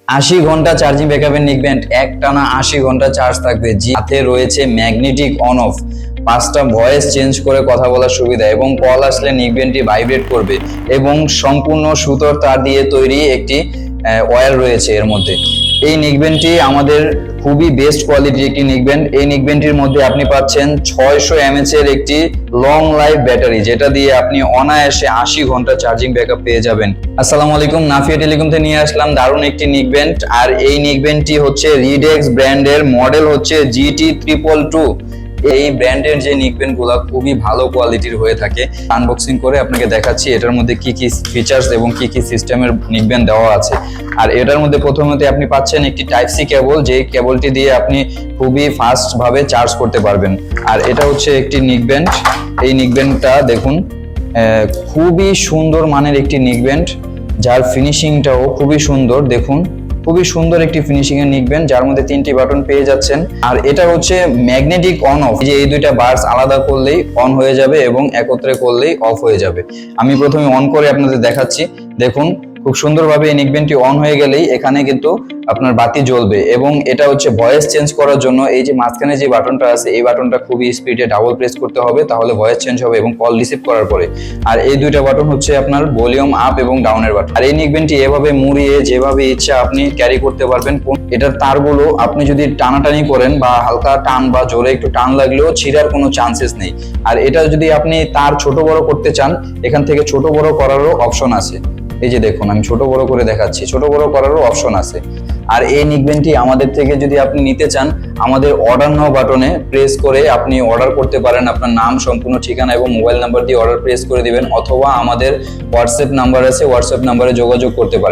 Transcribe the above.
80 ঘন্টা চার্জিং ব্যাকআপের নিকবেন্ড, একটানা 80 ঘন্টা চার্জ থাকবে। সাথে রয়েছে ম্যাগনেটিক অন অফ, 5টা ভয়েস চেঞ্জ করে কথা বলার সুবিধা এবং কল আসলে নিকবেন্ডটি ভাইব্রেট করবে এবং সম্পূর্ণ সুতোর তার দিয়ে তৈরি একটি ওয়্যার রয়েছে এর মধ্যে। এই নিকবেন্ডটি আমাদের খুবই বেস্ট কোয়ালিটির একটি নিকবেন্ড। এই নিকবেন্ডটির মধ্যে আপনি পাচ্ছেন 600 mAh এর একটি লং লাইফ ব্যাটারি, যেটা দিয়ে আপনি অনায়াসে 80 ঘন্টা চার্জিং ব্যাকআপ পেয়ে যাবেন। আসসালামু আলাইকুম, নাফিয়া টেলিকম থেকে নিয়ে আসলাম দারুণ একটি নিকবেন্ড। আর এই নিকবেন্ডটি হচ্ছে রিডেক্স ব্র্যান্ডের, মডেল হচ্ছে GT222। এই ব্র্যান্ডের যে নিকবেন্ড গুলা খুবই ভালো কোয়ালিটির হয়ে থাকে। আনবক্সিং করে আপনাকে দেখাচ্ছি এটার মধ্যে কি কি ফিচার্স এবং কি কি সিস্টেমের নিকবেন্ড দেওয়া আছে। আর এটার মধ্যে প্রথমত আপনি পাচ্ছেন একটি টাইপ সি কেবল, যে কেবলটি দিয়ে আপনি খুবই ফাস্ট ভাবে চার্জ করতে পারবেন। আর এটা হচ্ছে একটি নিকবেন্ড। এই নিকবেন্ডটা দেখুন, খুবই সুন্দর মানের একটি নিকবেন্ড, যার ফিনিশিংটাও খুবই সুন্দর। দেখুন, খুবই সুন্দর একটি ফিনিশিং এর নিকবেন্ড, যার মধ্যে 3টি বাটন পেয়ে যাচ্ছেন। আর এটা হচ্ছে ম্যাগনেটিক অন অফ, যে এই দুইটা বার্স আলাদা করলেই অন হয়ে যাবে এবং একত্রে করলেই অফ হয়ে যাবে। আমি প্রথমে অন করে আপনাদের দেখাচ্ছি। দেখুন, খুব সুন্দরভাবে এই নিকবেন্ডটি অন হয়ে গেলেই এখানে কিন্তু আপনার বাতি জ্বলবে। এবং এটা হচ্ছে ভয়েস চেঞ্জ করার জন্য এই যে মাঝখানে যে বাটনটা আছে, এই বাটনটা খুবই স্পিডে ডাবল প্রেস করতে হবে, তাহলে ভয়েস চেঞ্জ হবে এবং কল রিসিভ করার পরে। আর এই দুইটা বাটন হচ্ছে আপনার ভলিউম আপ এবং ডাউনের বাটন। আর এই নিকবেন্ডটি এভাবে মুড়িয়ে যেভাবে ইচ্ছা আপনি ক্যারি করতে পারবেন। এটার তারগুলো আপনি যদি টানাটানি করেন বা হালকা টান বা জোরে একটু টান লাগলেও ছিঁড়ার কোনো চান্সেস নেই। আর এটা যদি আপনি তার ছোট বড় করতে চান, এখান থেকে ছোট বড় করারও অপশন আছে। এই যে দেখুন, আমি ছোট বড় করে দেখাচ্ছি, ছোট বড় করারও অপশন আছে। আর এই নিকবেন্ডটি আমাদের থেকে যদি আপনি নিতে চান, আমাদের অর্ডার নাও বাটনে প্রেস করে আপনি অর্ডার করতে পারেন। আপনার নাম, সম্পূর্ণ ঠিকানা এবং মোবাইল নাম্বার দিয়ে অর্ডার প্রেস করে দিবেন, অথবা আমাদের হোয়াটসঅ্যাপ নাম্বার আছে, হোয়াটসঅ্যাপ নাম্বারে যোগাযোগ করতে পারেন।